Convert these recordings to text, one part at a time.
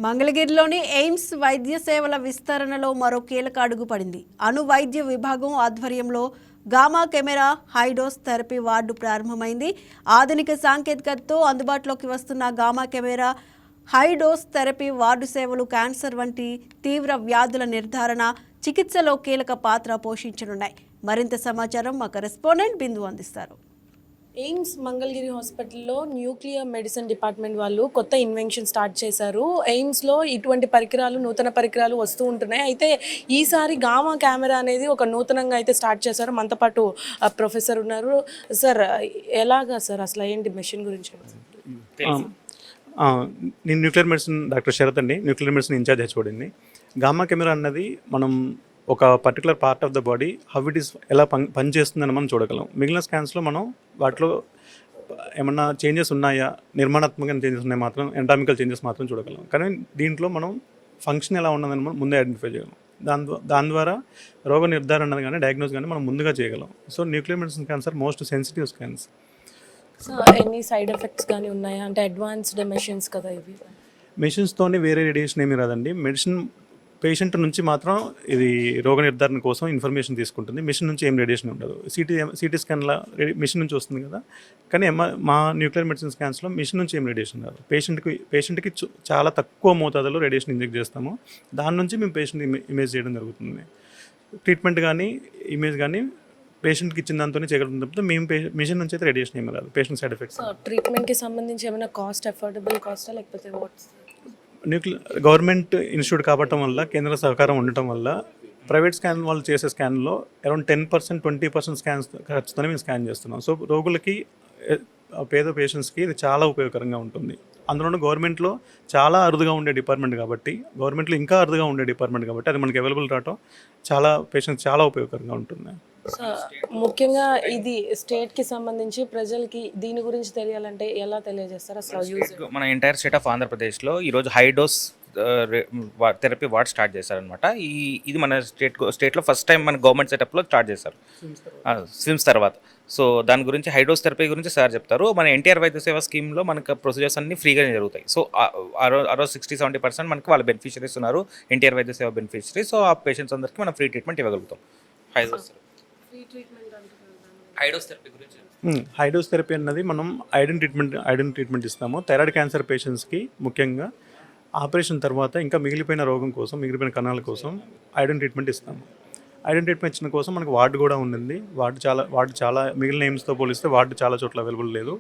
మంగళగిరిలోని ఎయిమ్స్ వైద్య సేవల విస్తరణలో మరో కీలక అడుగు పడింది. అణు వైద్య విభాగం ఆధ్వర్యంలో gamma camera high dose therapy ward ప్రారంభమైంది. ఆధునిక సాంకేతికతతో అందుబాటులోకి వస్తున్న gamma camera high dose therapy ward సేవలు క్యాన్సర్ వంటి తీవ్ర వ్యాధుల నిర్ధారణ, చికిత్సలో కీలక పాత్ర పోషించనున్నాయి. మరింత సమాచారం మా కరెస్పాండెంట్ బిందు అందిస్తారు. ఎయిమ్స్ మంగళగిరి హాస్పిటల్లో న్యూక్లియర్ మెడిసిన్ డిపార్ట్మెంట్ వాళ్ళు కొత్త ఇన్వెన్షన్ స్టార్ట్ చేశారు. ఎయిమ్స్లో ఇటువంటి పరికరాలు, నూతన పరికరాలు వస్తూ ఉంటున్నాయి. అయితే ఈసారి గామా కెమెరా అనేది ఒక నూతనంగా అయితే స్టార్ట్ చేశారు. మనతో పాటు ప్రొఫెసర్ ఉన్నారు. సార్, ఎలాగా సార్ అసలు ఏంటి మెషిన్ గురించి? నేను న్యూక్లియర్ మెడిసిన్ డాక్టర్ శరత్ అండి, న్యూక్లియర్ మెడిసిన్ ఇన్ఛార్జ్ హెచ్ఓడిని. గామా కెమెరా అన్నది మనం ఒక particular part of the body how it is ఎలా పనిచేస్తుందని మనం చూడగలం. మిగిలిన స్కాన్స్లో మనం వాటిలో ఏమన్నా చేంజెస్ ఉన్నాయా, నిర్మాణాత్మక చేంజెస్ ఉన్నాయి మాత్రం, ఎంటామికల్ చేంజెస్ మాత్రం చూడగలం. కానీ దీంట్లో మనం ఫంక్షన్ ఎలా ఉన్నదని మనం ముందే ఐడెంటిఫై చేయగలం. దాని ద్వారా రోగ నిర్ధారణ కానీ డయాగ్నోస్ కానీ మనం ముందుగా చేయగలం. So nuclear medicine cancer most sensitive scans. So ఎన్ని సైడ్ ఎఫెక్ట్స్ కానీ ఉన్నాయా? అంటే అడ్వాన్స్డ్ మెషిన్స్ కదా ఇవి. మెషిన్స్తోనే వేరే రేడియేషన్ ఏమీ రాదండి. మెడిసిన్ పేషెంట్ నుంచి మాత్రం ఇది రోగ నిర్ధారణ కోసం ఇన్ఫర్మేషన్ తీసుకుంటుంది. మిషన్ నుంచి ఏం రేడియేషన్ ఉండదు. సిటీ స్కాన్ల మిషన్ నుంచి వస్తుంది కదా. కానీ మా న్యూక్లియర్ మెడిసిన్ స్కాన్స్లో మిషన్ నుంచి ఏం రేడియేషన్ రాదు. పేషెంట్కి చాలా తక్కువ మోతాదులో రేడియేషన్ ఇంజెక్ట్ చేస్తాము. దాని నుంచి మేము పేషెంట్ ఇమేజ్ చేయడం జరుగుతుంది. ట్రీట్మెంట్ కానీ ఇమేజ్ కానీ పేషెంట్కి ఇచ్చిన దాంతోనే చేయగలుగుతుంది తప్పితే మేము మిషన్ నుంచి అయితే రేడియేషన్ ఏమి రాదు. Patient side effects. ట్రీట్మెంట్కి సంబంధించి ఏమైనా కాస్ట్, అఫోర్డబుల్ కాస్టా లేకపోతే వాట్స్? గవర్నమెంట్ ఇన్స్టిట్యూట్ కావటం వల్ల, కేంద్ర సహకారం ఉండటం వల్ల ప్రైవేట్ స్కాన్ వాళ్ళు చేసే స్కాన్లో అరౌండ్ 10%, 20% స్కాన్స్ ఖర్చుతోనే మేము స్కాన్ చేస్తున్నాం. సో రోగులకి, పేద పేషెంట్స్కి ఇది చాలా ఉపయోగకరంగా ఉంటుంది. అందులోనూ గవర్నమెంట్లో చాలా అరుదుగా ఉండే డిపార్ట్మెంట్ కాబట్టి, గవర్నమెంట్లో ఇంకా అరుదుగా ఉండే డిపార్ట్మెంట్ కాబట్టి అది మనకి అవైలబుల్ రావటం చాలా పేషెంట్స్ చాలా ఉపయోగకరంగా ఉంటుంది. సో ముఖ్యంగా ఇది స్టేట్కి సంబంధించి ప్రజలకి దీని గురించి తెలియాలంటే ఎలా తెలియజేస్తారు అసలు? మన ఎంటైర్ స్టేట్ ఆఫ్ ఆంధ్రప్రదేశ్లో ఈరోజు హైడోస్ థెరపీ వార్డ్ స్టార్ట్ చేశారనమాట. ఇది మన స్టేట్లో ఫస్ట్ టైం మన గవర్నమెంట్ సెటప్లో స్టార్ట్ చేశారు స్విమ్స్ తర్వాత. సో దాని గురించి హైడోస్ థెరపీ గురించి సార్ చెప్తారు. మన ఎన్టీఆర్ వైద్య సేవ స్కీమ్లో మనకు ప్రొసీజర్స్ అన్ని ఫ్రీగానే జరుగుతాయి. సో ఆ రోజు 60-70% మనకి వాళ్ళ బెనిఫిషరీస్ ఉన్నారు, ఎన్టీఆర్ వైద్య సేవ బెనిఫిషరీ. సో ఆ పేషెంట్స్ అందరికీ మనం ఫ్రీ ట్రీట్మెంట్ ఇవ్వగలుగుతాం. హైడోస్ థెరపీ అన్నది మనం ఐరన్ ట్రీట్మెంట్ ఇస్తాము. థైరాయిడ్ క్యాన్సర్ పేషెంట్స్కి ముఖ్యంగా ఆపరేషన్ తర్వాత ఇంకా మిగిలిపోయిన రోగం కోసం, మిగిలిపోయిన కణాల కోసం ఐరన్ ట్రీట్మెంట్ ఇస్తాము. ఐరన్ ట్రీట్మెంట్ ఇచ్చిన కోసం మనకు వార్డు కూడా ఉండింది. వార్డు చాలా మిగిలిన ఎయిమ్స్తో పోలిస్తే వార్డు చాలా చోట్ల అవైలబుల్ లేదు.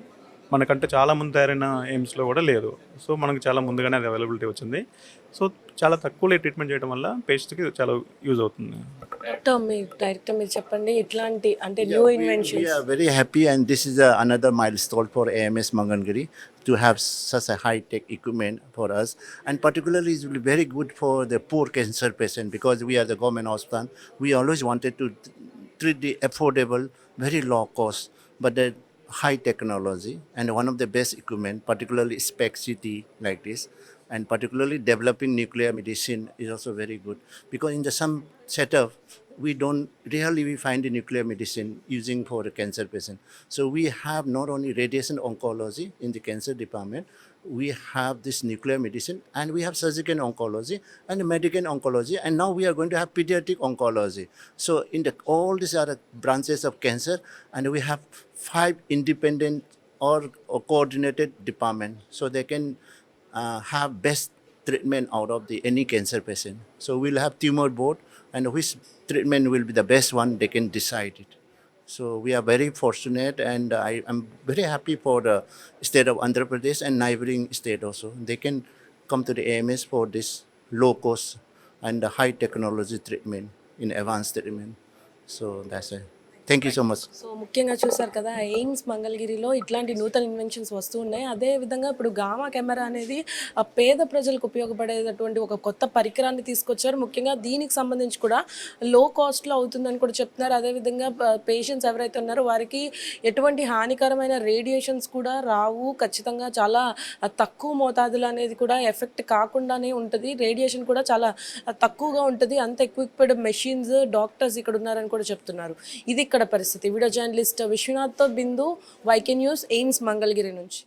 మనకంటే చాలా ముందు తయారైన ఎయిమ్స్లో కూడా లేదు. సో మనకు చాలా ముందుగానే అది అవైలబిలిటీ వచ్చింది. సో చాలా తక్కువలో ట్రీట్మెంట్ చేయడం వల్ల పేషెంట్కి చాలా యూజ్ అవుతుంది. మీరు చెప్పండి, ఇట్లాంటి అంటే new invention. We are very happy and this is another milestone for AMS Mangalgiri to have such a high-tech equipment for us, and particularly it will be very good for the poor cancer patient because we are the government hospital. We always wanted to treat the affordable, very low cost, but the high technology and one of the best equipment, particularly SPECT-CT like this, and particularly developing nuclear medicine is also very good because in the some setup we find the nuclear medicine using for the cancer patient. So we have not only radiation oncology in the cancer department, we have this nuclear medicine and we have surgical oncology and medical oncology, and now we are going to have pediatric oncology. So in all these are the branches of cancer, and we have 5 independent or coordinated department, so they can have best treatment out of any cancer patient. So we'll have tumor board, and which treatment will be the best one, they can decide it. So we are very fortunate, and I am very happy for the state of Andhra Pradesh and neighboring state also. They can come to the AMS for this low cost and high technology treatment in advanced treatment. So that's it. Thank you so much. So ముఖ్యంగా చూసారు కదా, AIIMS మంగళగిరిలో ఇట్లాంటి నూతన inventions వస్తూ ఉన్నాయి. అదేవిధంగా ఇప్పుడు గామా కెమెరా అనేది పేద ప్రజలకు ఉపయోగపడేటటువంటి ఒక కొత్త పరికరాన్ని తీసుకొచ్చారు. ముఖ్యంగా దీనికి సంబంధించి కూడా లో కాస్ట్లో అవుతుందని కూడా చెప్తున్నారు. అదేవిధంగా పేషెంట్స్ ఎవరైతే ఉన్నారో వారికి ఎటువంటి హానికరమైన రేడియేషన్స్ కూడా రావు. ఖచ్చితంగా చాలా తక్కువ మోతాదులు అనేది కూడా ఎఫెక్ట్ కాకుండానే ఉంటుంది. రేడియేషన్ కూడా చాలా తక్కువగా ఉంటుంది. అంత ఎక్విప్డ్ మెషిన్స్, డాక్టర్స్ ఇక్కడ ఉన్నారని కూడా చెప్తున్నారు. ఇది ఇక్కడ పరిస్థితి. వీడియో జర్నలిస్ట్ విశ్వనాథ్తో బిందు, వైకే న్యూస్, ఎయిమ్స్ మంగళగిరి నుంచి.